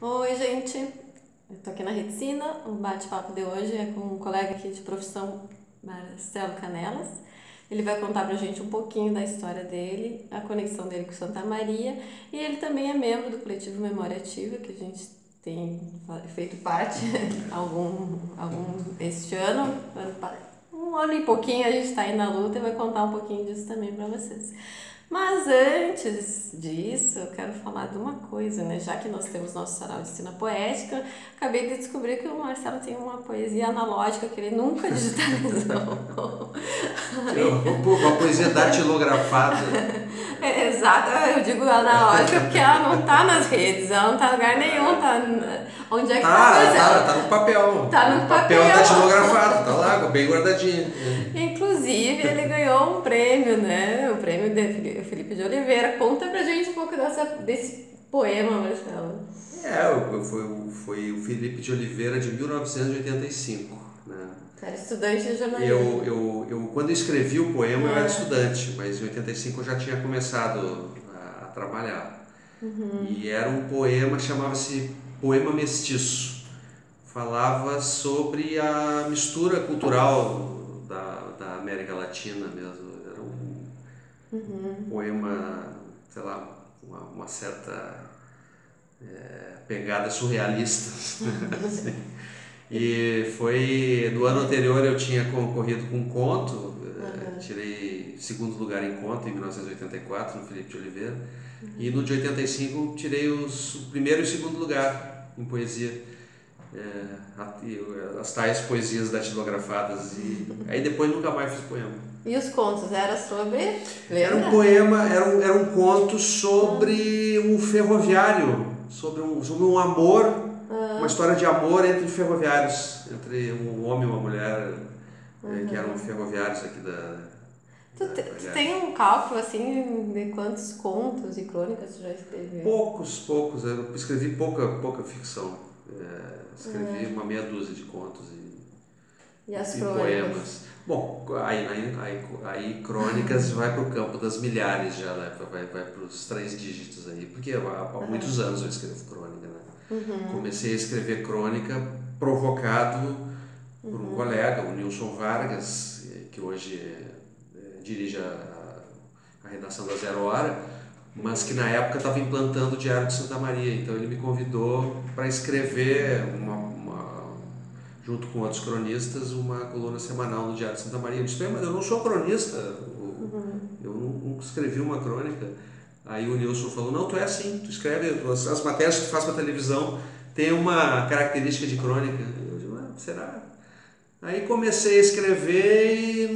Oi, gente. Eu tô aqui na Reticina. O bate-papo de hoje é com um colega aqui de profissão, Marcelo Canelas. Ele vai contar pra gente um pouquinho da história dele, a conexão dele com Santa Maria. E ele também é membro do coletivo Memória Ativa, que a gente tem feito parte este um ano e pouquinho a gente está aí na luta e vai contar um pouquinho disso também para vocês. Mas antes disso, eu quero falar de uma coisa, né? Já que nós temos nosso sarau de cena poética, acabei de descobrir que o Marcelo tem uma poesia analógica que ele nunca digitalizou. Uma poesia datilografada. Exato, eu digo analógica porque ela não tá nas redes, ela não tá em lugar nenhum, tá. Onde é que tá no papel. Tá no papel. Datilografado, tá lá, bem guardadinho. Inclusive, ele ganhou um prêmio, né? O prêmio de Felipe de Oliveira. Conta pra gente um pouco desse poema, Marcelo. Foi o Felipe de Oliveira de 1985, né? Era estudante de jornalismo. Quando eu escrevi o poema, eu era estudante, mas em 85 eu já tinha começado a trabalhar. E era um poema, chamava-se Poema Mestiço. Falava sobre a mistura cultural da América Latina mesmo. Era um poema, sei lá, uma certa pegada surrealista. Assim. E foi, no ano anterior eu tinha concorrido com um conto, tirei segundo lugar em conto em 1984 no Felipe de Oliveira, e no de 85 tirei o primeiro e o segundo lugar em poesia, as tais poesias datilografadas, e aí depois nunca mais fiz poema. E os contos, era sobre? Era um poema, era um conto sobre um ferroviário, sobre um amor, uma história de amor entre ferroviários, entre um homem e uma mulher, que eram ferroviários aqui da... Tu tem um cálculo, assim, de quantos contos e crônicas tu já escreveu? Poucos. Eu escrevi pouca ficção. Escrevi uma meia dúzia de contos E as e crônicas? poemas. Bom, aí crônicas vai para o campo das milhares já, né? Vai para os 3 dígitos aí, porque há muitos anos eu escrevo crônica, né? Comecei a escrever crônica provocado por um colega, o Nilson Vargas, que hoje dirige a redação da Zero Hora, mas que na época estava implantando o Diário de Santa Maria, então ele me convidou para escrever junto com outros cronistas, uma coluna semanal no Diário de Santa Maria. Eu disse, mas eu não sou cronista, eu nunca escrevi uma crônica. Aí o Nilson falou, não, tu é assim, tu escreve, as matérias que tu faz para televisão tem uma característica de crônica. Eu digo, será? Aí comecei a escrever e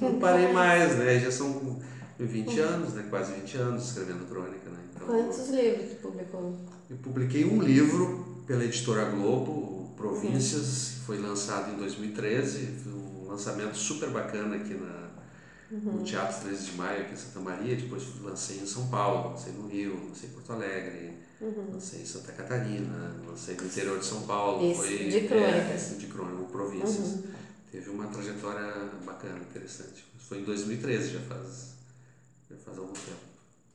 não parei mais, né? Já são 20 anos, né? Quase 20 anos escrevendo crônica, né? Então, quantos livros tu publicou? Eu publiquei um livro pela editora Globo, Províncias, que foi lançado em 2013, um lançamento super bacana aqui no Teatro 13 de Maio, aqui em Santa Maria. Depois lancei em São Paulo, lancei no Rio, lancei em Porto Alegre, lancei em Santa Catarina, lancei no interior de São Paulo. Isso, de crônicas. De crônica, Províncias. Teve uma trajetória bacana, interessante. Foi em 2013, já faz algum tempo.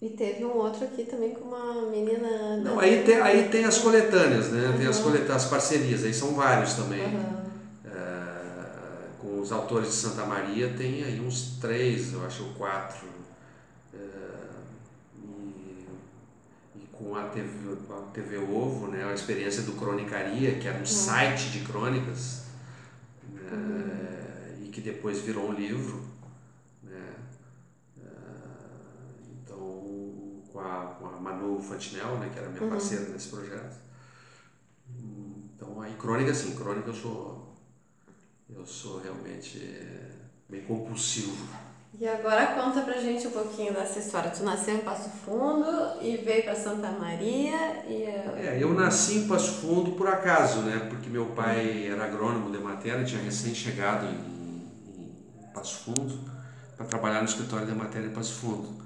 E teve um outro aqui também com uma menina... Não, aí tem as coletâneas, né? Tem as parcerias, aí são vários também. Com os autores de Santa Maria tem aí uns 3, eu acho, 4. E com a TV Ovo, né? A experiência do Cronicaria, que era um site de crônicas, e que depois virou um livro, né? Com a Manu Fantinel, né, que era minha parceira nesse projeto. Então, aí crônica eu sou realmente bem compulsivo. E agora conta pra gente um pouquinho dessa história. Tu nasceu em Passo Fundo e veio pra Santa Maria e... Eu nasci em Passo Fundo por acaso, né, porque meu pai era agrônomo de matéria, tinha recém-chegado em Passo Fundo para trabalhar no escritório de matéria em Passo Fundo.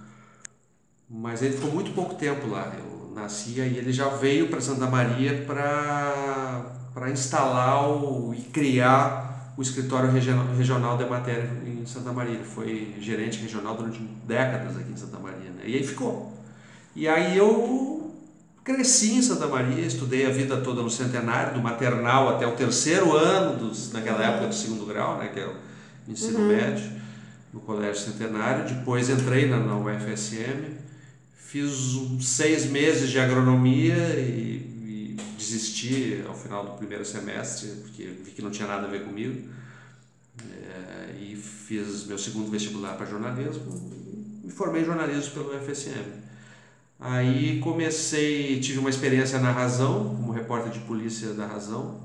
Mas ele ficou muito pouco tempo lá. Eu nasci e ele já veio para Santa Maria para instalar e criar o escritório regional de matéria em Santa Maria. Ele foi gerente regional durante décadas aqui em Santa Maria, né? E aí ficou. E aí eu cresci em Santa Maria, estudei a vida toda no Centenário, do maternal até o terceiro ano, naquela época do segundo grau, né, que é o ensino médio, no Colégio Centenário. Depois entrei na UFSM, fiz uns 6 meses de agronomia e desisti ao final do primeiro semestre, porque vi que não tinha nada a ver comigo. E fiz meu segundo vestibular para jornalismo e me formei em jornalismo pelo UFSM. Aí tive uma experiência na Razão, como repórter de polícia da Razão,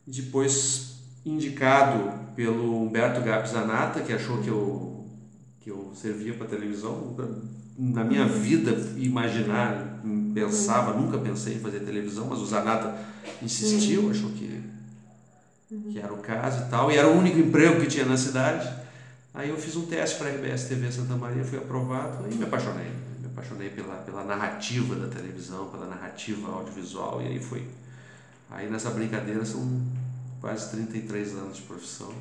e depois indicado pelo Humberto Gabi Zanata, que achou que eu servia para televisão. Na minha vida imaginar, nunca pensei em fazer televisão, mas o Zanata insistiu, achou que era o caso e tal, e era o único emprego que tinha na cidade. Aí eu fiz um teste para a RBS TV Santa Maria, fui aprovado e me apaixonei. Me apaixonei pela narrativa da televisão, pela narrativa audiovisual, e aí foi. Aí nessa brincadeira são quase 33 anos de profissão.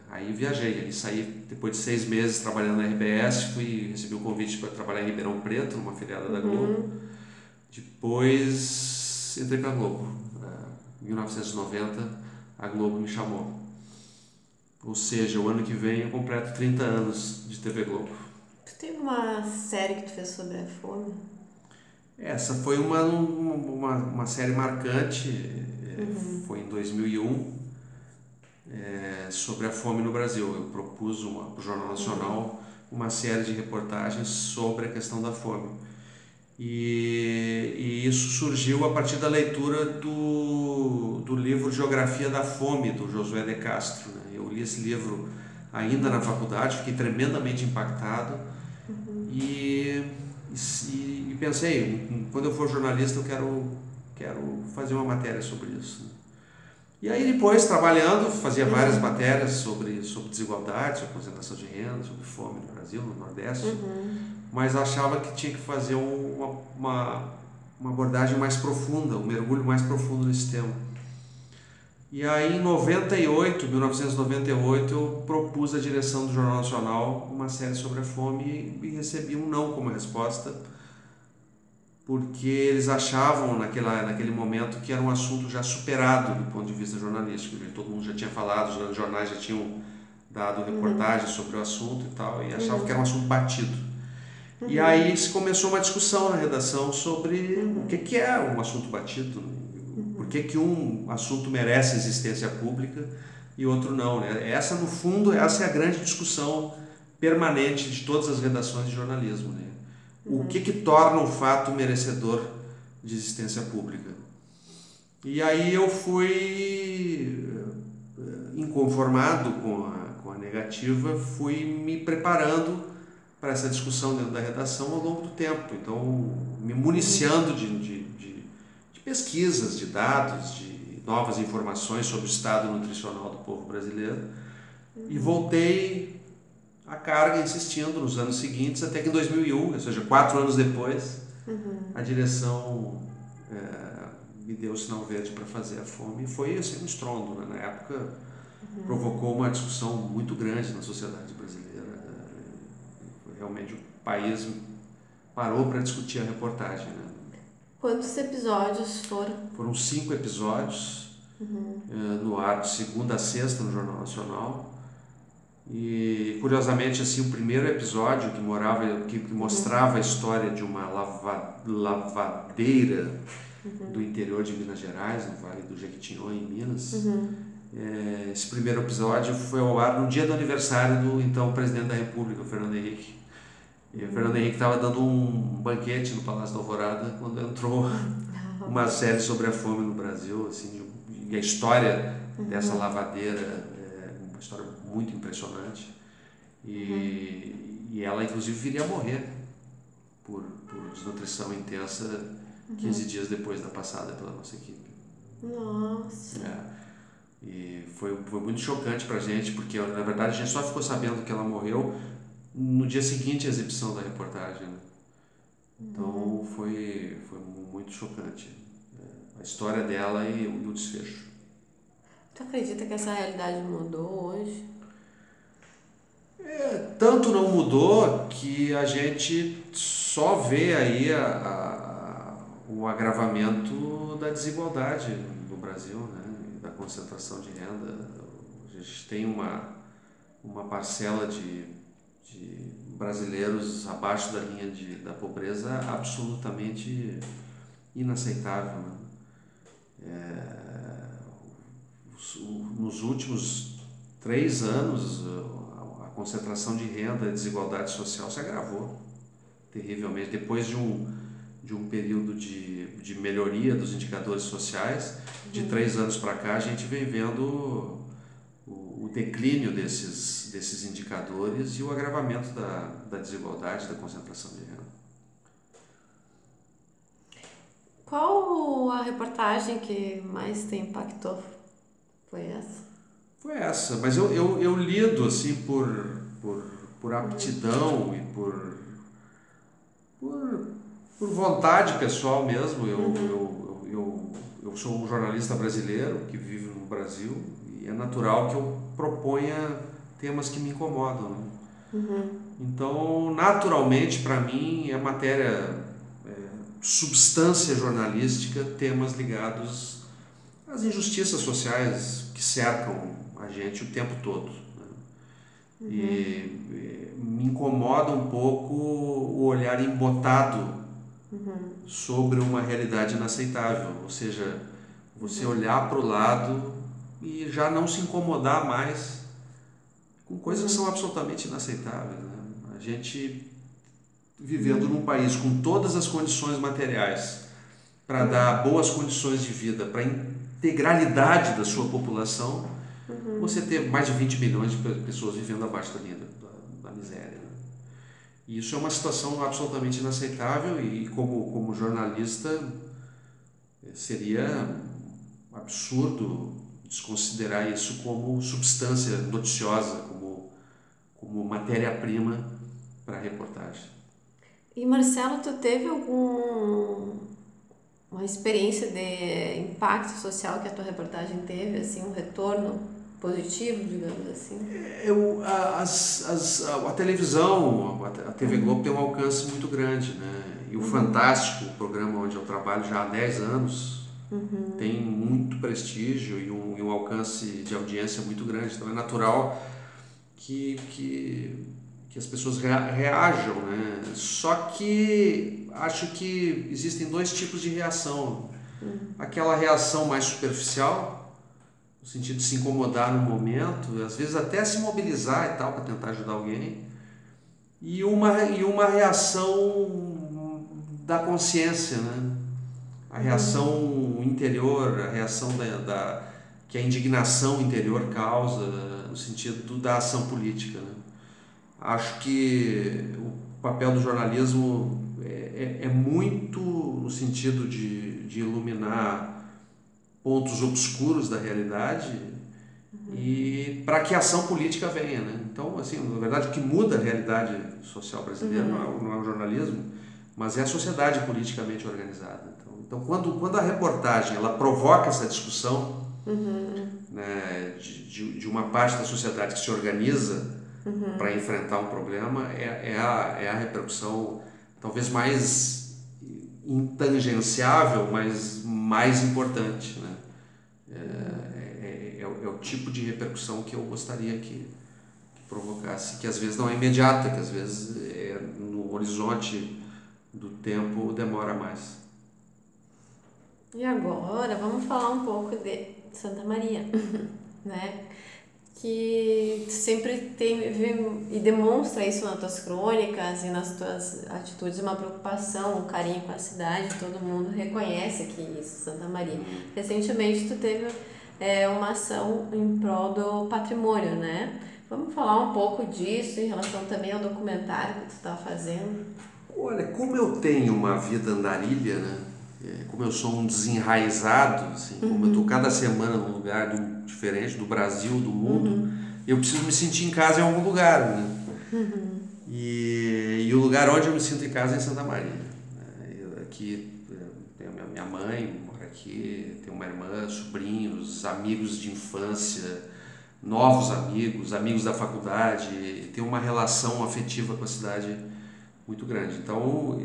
Aí viajei, aí saí depois de 6 meses trabalhando na RBS, recebi um convite para trabalhar em Ribeirão Preto, numa filiada da Globo. Depois entrei para a Globo. Em 1990 a Globo me chamou. Ou seja, o ano que vem eu completo 30 anos de TV Globo. Tu teve uma série que tu fez sobre a fome? Essa foi uma série marcante, foi em 2001, sobre a fome no Brasil. Eu propus para o Jornal Nacional uma série de reportagens sobre a questão da fome. E isso surgiu a partir da leitura do livro Geografia da Fome, do Josué de Castro, né? Eu li esse livro ainda na faculdade, fiquei tremendamente impactado e pensei, quando eu for jornalista eu quero fazer uma matéria sobre isso, né? E aí depois, trabalhando, fazia várias matérias sobre desigualdade, sobre concentração de renda, sobre fome no Brasil, no Nordeste, mas achava que tinha que fazer uma abordagem mais profunda, um mergulho mais profundo nesse tema. E aí em 1998, eu propus à direção do Jornal Nacional uma série sobre a fome e recebi um não como resposta, porque eles achavam naquele momento que era um assunto já superado do ponto de vista jornalístico. Todo mundo já tinha falado, os jornais já tinham dado reportagens sobre o assunto e tal, e achavam que era um assunto batido. E aí começou uma discussão na redação sobre o que é um assunto batido, por que um assunto merece existência pública e outro não, né? Essa, no fundo, essa é a grande discussão permanente de todas as redações de jornalismo, né? O que torna um fato merecedor de existência pública? E aí eu fui inconformado com a negativa, fui me preparando para essa discussão dentro da redação ao longo do tempo. Então, me municiando de pesquisas, de dados, de novas informações sobre o estado nutricional do povo brasileiro. E voltei a carga insistindo nos anos seguintes, até que em 2001, ou seja, 4 anos depois, a direção me deu o sinal verde para fazer a fome. E foi assim, um estrondo, né? Na época provocou uma discussão muito grande na sociedade brasileira. Realmente o país parou para discutir a reportagem, né? Quantos episódios foram? Foram 5 episódios, no ar de segunda a sexta no Jornal Nacional. E curiosamente, assim, o primeiro episódio que mostrava a história de uma lavadeira do interior de Minas Gerais, no Vale do Jequitinhonha, em Minas. Esse primeiro episódio foi ao ar no dia do aniversário do então presidente da República, o Fernando Henrique. E o Fernando Henrique estava dando um banquete no Palácio da Alvorada quando entrou uma série sobre a fome no Brasil, assim, e a história dessa lavadeira uma história muito impressionante. E ela, inclusive, viria a morrer por desnutrição intensa 15 dias depois da passada pela nossa equipe. Nossa! E foi muito chocante pra gente, porque, na verdade, a gente só ficou sabendo que ela morreu no dia seguinte à exibição da reportagem, né? Então, foi muito chocante a história dela e o desfecho. Tu acredita que essa realidade mudou hoje? Tanto não mudou que a gente só vê aí o agravamento da desigualdade no Brasil, né? Da concentração de renda. A gente tem uma parcela de brasileiros abaixo da linha da pobreza absolutamente inaceitável, né? Nos últimos 3 anos, a concentração de renda e a desigualdade social se agravou terrivelmente. Depois de um período de melhoria dos indicadores sociais, de 3 anos para cá, a gente vem vendo o declínio desses indicadores e o agravamento da desigualdade, da concentração de renda. Qual a reportagem que mais te impactou? Foi essa? Foi essa, mas eu lido assim por aptidão e por vontade pessoal mesmo. Eu sou um jornalista brasileiro que vive no Brasil e é natural que eu proponha temas que me incomodam, né? Então, naturalmente, para mim, é matéria, substância jornalística, temas ligados às injustiças sociais que cercam a gente o tempo todo, né? E me incomoda um pouco o olhar embotado sobre uma realidade inaceitável, ou seja, você olhar para o lado e já não se incomodar mais com coisas que são absolutamente inaceitáveis, né? A gente vivendo num país com todas as condições materiais para dar boas condições de vida para a integralidade da sua população, você ter mais de 20 milhões de pessoas vivendo abaixo da linha da miséria, né? E isso é uma situação absolutamente inaceitável e como jornalista seria absurdo desconsiderar isso como substância noticiosa, como matéria-prima para a reportagem. E Marcelo, tu teve uma experiência de impacto social que a tua reportagem teve, assim, um retorno positivo, digamos assim? A televisão, a TV Globo tem um alcance muito grande, né? E o Fantástico, o programa onde eu trabalho já há 10 anos, tem muito prestígio e um alcance de audiência muito grande. Então é natural que as pessoas reajam, né? Só que acho que existem 2 tipos de reação. Aquela reação mais superficial, no sentido de se incomodar no momento, às vezes até se mobilizar e tal para tentar ajudar alguém, e uma reação da consciência, né? A reação interior, a reação que a indignação interior causa, no sentido da ação política, né? Acho que o papel do jornalismo é muito no sentido de iluminar pontos obscuros da realidade e para que a ação política venha, né? Então, assim, na verdade, o que muda a realidade social brasileira não é o jornalismo, mas é a sociedade politicamente organizada. Então quando a reportagem ela provoca essa discussão, né, de uma parte da sociedade que se organiza para enfrentar um problema, é a repercussão talvez mais intangenciável, mas mais importante, né? É o tipo de repercussão que eu gostaria que provocasse, que às vezes não é imediata, que às vezes no horizonte do tempo demora mais. E agora vamos falar um pouco de Santa Maria, né? Que sempre teve e demonstra isso nas tuas crônicas e nas tuas atitudes, uma preocupação, um carinho com a cidade, todo mundo reconhece aqui isso, Santa Maria. Recentemente tu teve uma ação em prol do patrimônio, né? Vamos falar um pouco disso em relação também ao documentário que tu está fazendo? Olha, como eu tenho uma vida andarilha, né? Como eu sou um desenraizado, assim, como eu estou cada semana num lugar diferente do Brasil, do mundo, eu preciso me sentir em casa em algum lugar, né? E o lugar onde eu me sinto em casa é em Santa Maria. Aqui tem a minha mãe, mora aqui, tem uma irmã, sobrinhos, amigos de infância, novos amigos, amigos da faculdade, tem uma relação afetiva com a cidade muito grande. Então,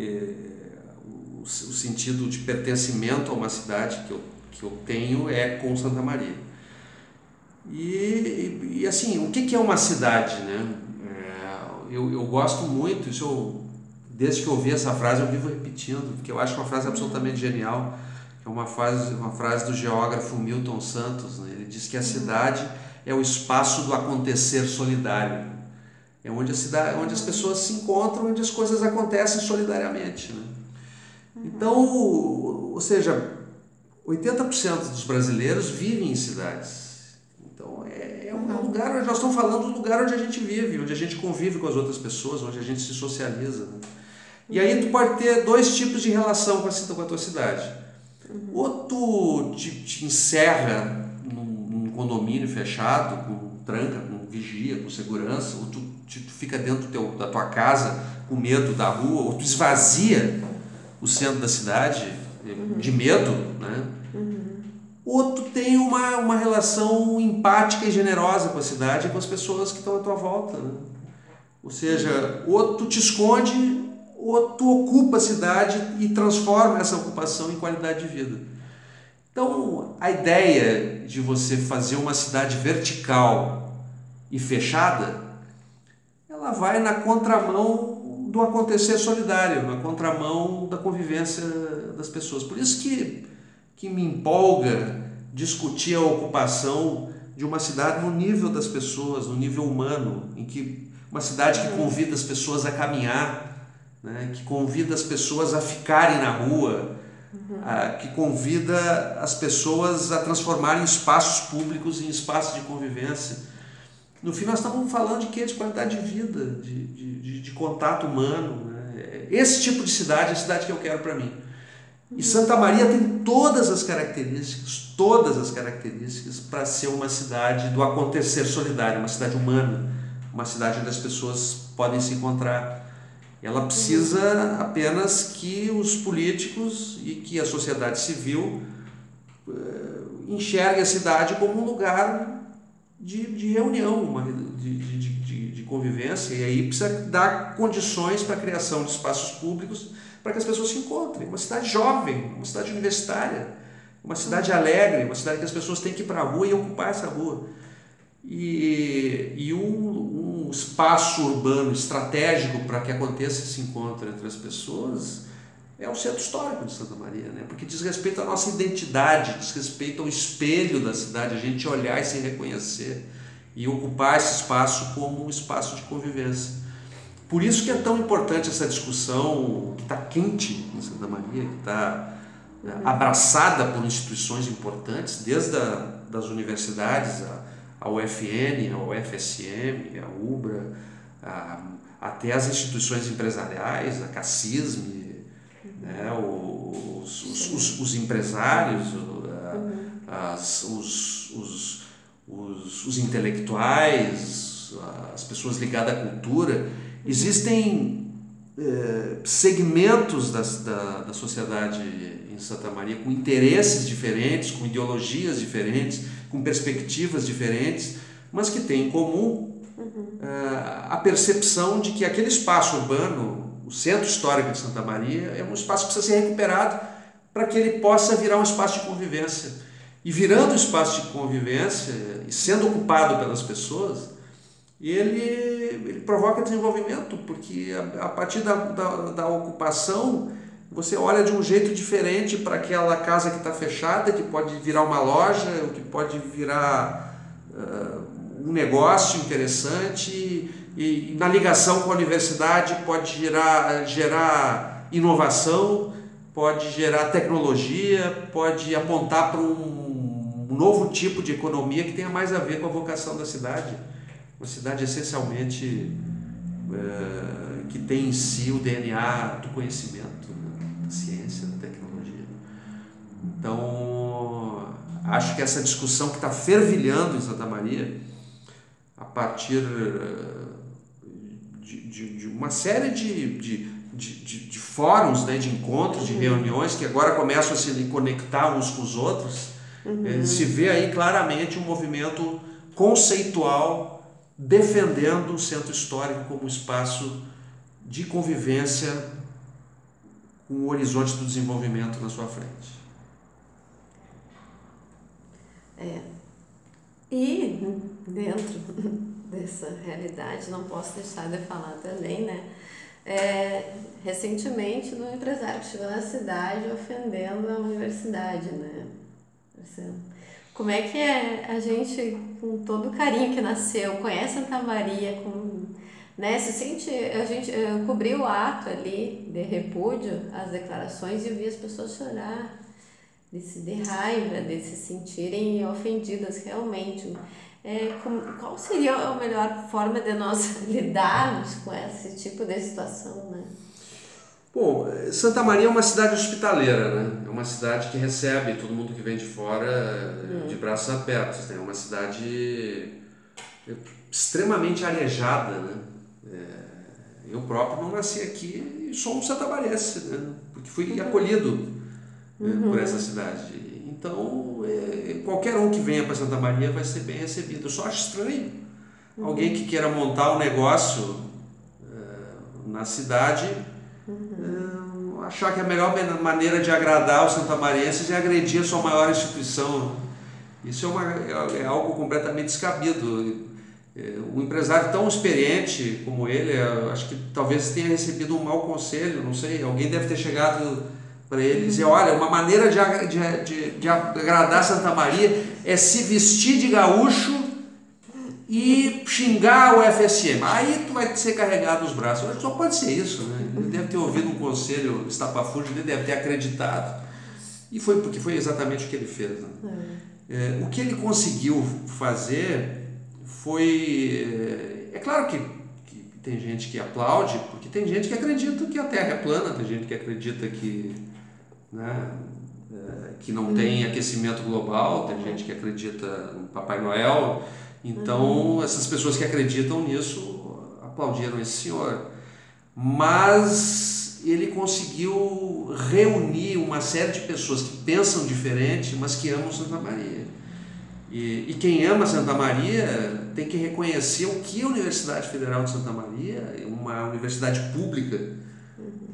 o sentido de pertencimento a uma cidade que eu tenho é com Santa Maria. E assim, o que é uma cidade, né? Eu gosto muito, desde que eu ouvi essa frase eu vivo repetindo, porque eu acho uma frase absolutamente genial, que é uma frase do geógrafo Milton Santos, né? Ele diz que a cidade é o espaço do acontecer solidário, é onde as pessoas se encontram, onde as coisas acontecem solidariamente, né? Então, ou seja, 80% dos brasileiros vivem em cidades. Então, é um lugar onde nós estamos falando do lugar onde a gente vive, onde a gente convive com as outras pessoas, onde a gente se socializa, né? E aí tu pode ter dois tipos de relação com a tua cidade. Ou tu te encerra num condomínio fechado, com tranca, com vigia, com segurança, ou tu fica dentro da tua casa com medo da rua, ou tu esvazia o centro da cidade de medo, né? Ou tu tem uma relação empática e generosa com a cidade e com as pessoas que estão à tua volta, né? Ou seja, ou tu te esconde, ou tu ocupa a cidade e transforma essa ocupação em qualidade de vida. Então, a ideia de você fazer uma cidade vertical e fechada, ela vai na contramão do acontecer solidário, na contramão da convivência das pessoas. Por isso que me empolga discutir a ocupação de uma cidade no nível das pessoas, no nível humano, em que uma cidade que convida as pessoas a caminhar, né, que convida as pessoas a ficarem na rua, que convida as pessoas a transformarem espaços públicos em espaços de convivência. No fim, nós estamos falando de quê? De qualidade de vida, de contato humano, né? Esse tipo de cidade é a cidade que eu quero para mim. E Santa Maria tem todas as características para ser uma cidade do acontecer solidário, uma cidade humana, uma cidade onde as pessoas podem se encontrar. Ela precisa apenas que os políticos e que a sociedade civil enxerguem a cidade como um lugar de reunião, de convivência, e aí precisa dar condições para a criação de espaços públicos para que as pessoas se encontrem. Uma cidade jovem, uma cidade universitária, uma cidade alegre, uma cidade que as pessoas têm que ir para a rua e ocupar essa rua. E um espaço urbano estratégico para que aconteça esse encontro entre as pessoas é o centro histórico de Santa Maria, né? Porque diz respeito à nossa identidade, diz respeito ao espelho da cidade, a gente olhar e se reconhecer e ocupar esse espaço como um espaço de convivência. Por isso que é tão importante essa discussão que está quente em Santa Maria, que está abraçada por instituições importantes, desde das universidades, a UFN, a UFSM, a UBRA, até as instituições empresariais, a CACISM, né, os empresários, os intelectuais, as pessoas ligadas à cultura. Existem segmentos da sociedade em Santa Maria com interesses diferentes, com ideologias diferentes, com perspectivas diferentes, mas que têm em comum a percepção de que aquele espaço urbano, o centro histórico de Santa Maria, é um espaço que precisa ser recuperado para que ele possa virar um espaço de convivência. E virando um espaço de convivência e sendo ocupado pelas pessoas, ele provoca desenvolvimento, porque a partir da ocupação você olha de um jeito diferente para aquela casa que está fechada, que pode virar uma loja, que pode virar um negócio interessante, e na ligação com a universidade pode gerar inovação, pode gerar tecnologia, pode apontar para um novo tipo de economia que tenha mais a ver com a vocação da cidade. Uma cidade essencialmente que tem em si o DNA do conhecimento, da ciência, da tecnologia. Então, acho que essa discussão que está fervilhando em Santa Maria, a partir de uma série de fóruns, né, de encontros, de reuniões, que agora começam a se conectar uns com os outros, se vê aí claramente um movimento conceitual defendendo o centro histórico como espaço de convivência com o horizonte do desenvolvimento na sua frente. E dentro dessa realidade, não posso deixar de falar também, né? Recentemente, um empresário que chegou na cidade ofendendo a universidade, né? Como é que a gente, com todo o carinho que nasceu, conhece Santa Maria, né, se sente, eu cobri o ato ali de repúdio às declarações e eu vi as pessoas chorar, de raiva, de se sentirem ofendidas realmente. Qual seria a melhor forma de nós lidarmos com esse tipo de situação, né? Bom, Santa Maria é uma cidade hospitaleira, né? É uma cidade que recebe todo mundo que vem de fora de braços abertos, né? É uma cidade extremamente arejada, né? Eu próprio não nasci aqui e sou um santamariense, né? Porque fui acolhido por essa cidade. Então, qualquer um que venha para Santa Maria vai ser bem recebido. Eu só acho estranho alguém que queira montar um negócio na cidade achar que a melhor maneira de agradar os santamarienses é agredir a sua maior instituição. Isso é algo completamente descabido. Um empresário tão experiente como ele, acho que talvez tenha recebido um mau conselho, não sei, alguém deve ter chegado para ele e dizer, olha, uma maneira de agradar Santa Maria é se vestir de gaúcho e xingar o FSM. Aí tu vai ser carregado nos braços. Só pode ser isso, né? Ele deve ter ouvido um conselho estapafúrdio, ele deve ter acreditado. E foi porque foi exatamente o que ele fez. Né? O que ele conseguiu fazer foi... É claro que tem gente que aplaude, porque tem gente que acredita que a Terra é plana, tem gente que acredita que, né, que não tem aquecimento global, tem gente que acredita no Papai Noel. Então, essas pessoas que acreditam nisso aplaudiram esse senhor. Mas ele conseguiu reunir uma série de pessoas que pensam diferente, mas que amam Santa Maria. E quem ama Santa Maria tem que reconhecer o que a Universidade Federal de Santa Maria, uma universidade pública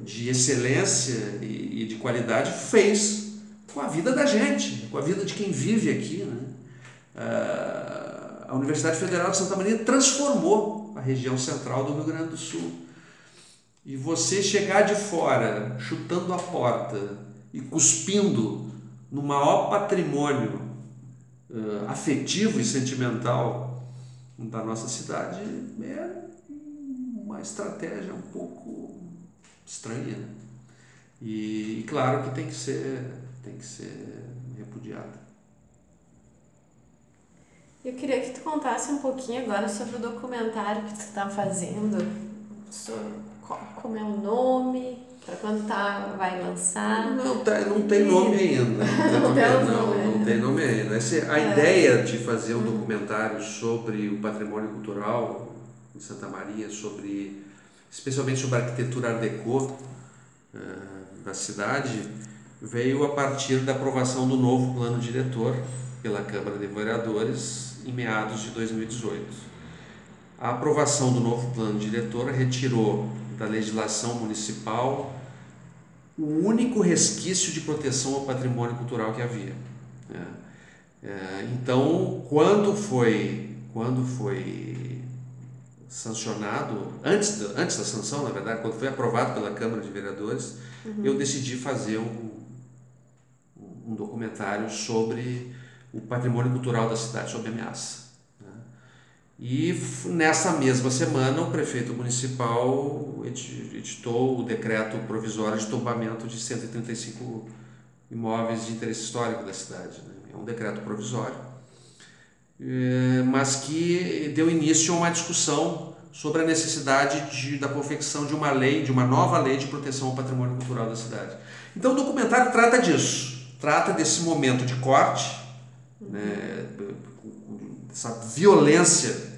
de excelência e de qualidade, fez com a vida da gente, com a vida de quem vive aqui, né? A Universidade Federal de Santa Maria transformou a região central do Rio Grande do Sul. E você chegar de fora, chutando a porta e cuspindo no maior patrimônio afetivo e sentimental da nossa cidade é uma estratégia um pouco estranha, né? E claro que tem que ser repudiada. Eu queria que tu contasse um pouquinho agora sobre o documentário que tu está fazendo, como é o nome, para quando vai lançar. Não tem nome ainda. Não tem nome ainda. A ideia de fazer um documentário sobre o patrimônio cultural em Santa Maria, especialmente sobre a arquitetura Art Deco da cidade, veio a partir da aprovação do novo plano diretor pela Câmara de Vereadores em meados de 2018. A aprovação do novo plano diretor retirou da legislação municipal o único resquício de proteção ao patrimônio cultural que havia. Então, quando foi sancionado, antes da sanção, na verdade, quando foi aprovado pela Câmara de Vereadores, eu decidi fazer um documentário sobre o patrimônio cultural da cidade sob ameaça. E nessa mesma semana o prefeito municipal editou o decreto provisório de tombamento de 135 imóveis de interesse histórico da cidade. É um decreto provisório, mas que deu início a uma discussão sobre a necessidade da confecção de uma nova lei de proteção ao patrimônio cultural da cidade. Então o documentário trata disso, trata desse momento de corte, né, essa violência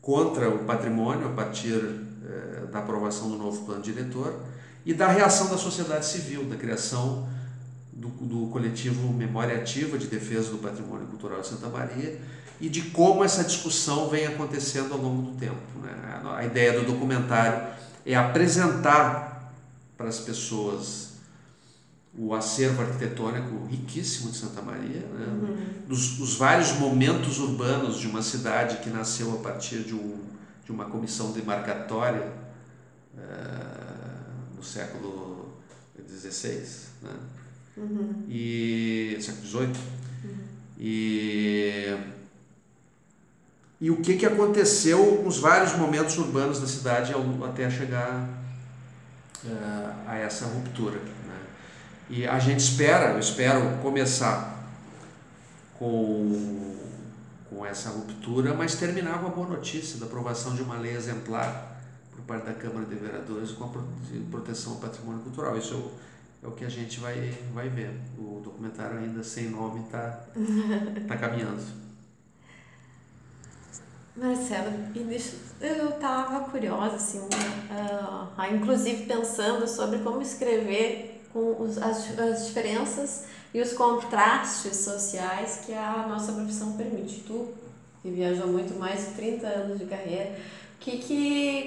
contra o patrimônio a partir da aprovação do novo plano diretor e da reação da sociedade civil, da criação do coletivo Memória Ativa de Defesa do Patrimônio Cultural de Santa Maria e de como essa discussão vem acontecendo ao longo do tempo, né? A ideia do documentário é apresentar para as pessoas o acervo arquitetônico riquíssimo de Santa Maria, né? Os vários momentos urbanos de uma cidade que nasceu a partir de uma comissão demarcatória no século XVI, né? E século XVIII. E o que aconteceu com os vários momentos urbanos da cidade até chegar a essa ruptura, né? E a gente eu espero começar com essa ruptura, mas terminar com a boa notícia da aprovação de uma lei exemplar por parte da Câmara de Vereadores com a proteção ao patrimônio cultural. Isso é o que a gente vai ver. O documentário ainda sem nome está caminhando. Marcelo, eu estava curiosa, assim, inclusive pensando sobre como escrever com as diferenças e os contrastes sociais que a nossa profissão permite. Tu, que viajou muito, mais de 30 anos de carreira,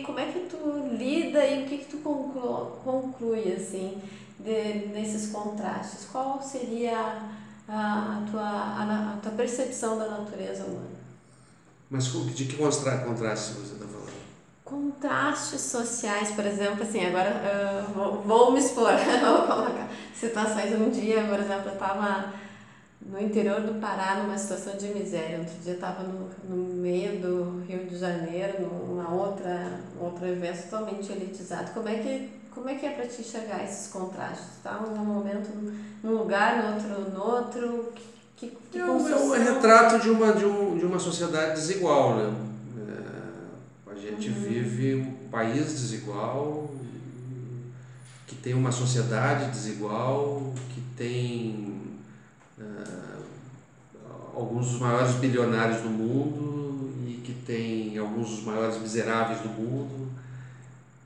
como é que tu lida e o que tu conclui, assim, nesses contrastes? Qual seria a tua percepção da natureza humana? Mas de que contraste você está falando? Contrastes sociais, por exemplo, assim, agora vou me expor, vou colocar situações. Um dia, por exemplo, eu estava no interior do Pará, numa situação de miséria. Outro dia eu estava no meio do Rio de Janeiro, numa outro evento totalmente elitizado. Como é que é para ti enxergar esses contrastes? Tá? Um momento num lugar, no outro. É um retrato de uma sociedade desigual, né? A gente vive um país desigual, que tem uma sociedade desigual, que tem alguns dos maiores bilionários do mundo e que tem alguns dos maiores miseráveis do mundo,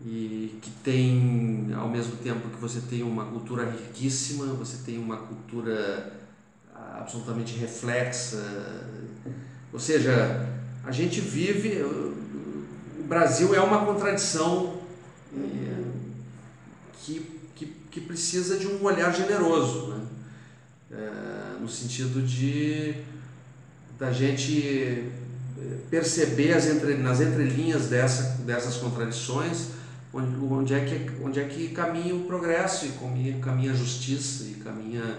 e que tem, ao mesmo tempo que você tem uma cultura riquíssima, você tem uma cultura absolutamente reflexa. Ou seja, a gente vive, o Brasil é uma contradição que precisa de um olhar generoso, né? No sentido da gente perceber nas entrelinhas dessas contradições onde é que caminha o progresso e caminha a justiça e caminha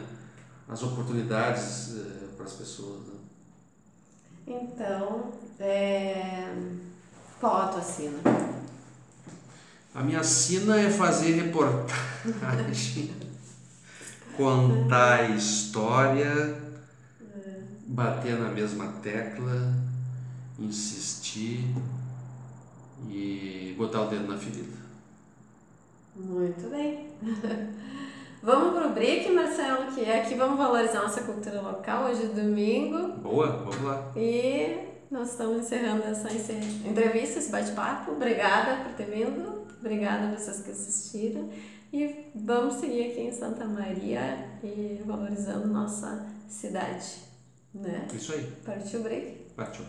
as oportunidades para as pessoas, né? Então, qual a tua sina? A minha sina é fazer reportagem, contar história, bater na mesma tecla, insistir e botar o dedo na ferida. Muito bem. Vamos pro break, Marcelo, que aqui vamos valorizar nossa cultura local. Hoje é domingo. Boa, vamos lá. E nós estamos encerrando essa entrevista, esse bate-papo. Obrigada por ter vindo. Obrigada a vocês que assistiram. E vamos seguir aqui em Santa Maria e valorizando nossa cidade, né? Isso aí. Partiu o break? Partiu.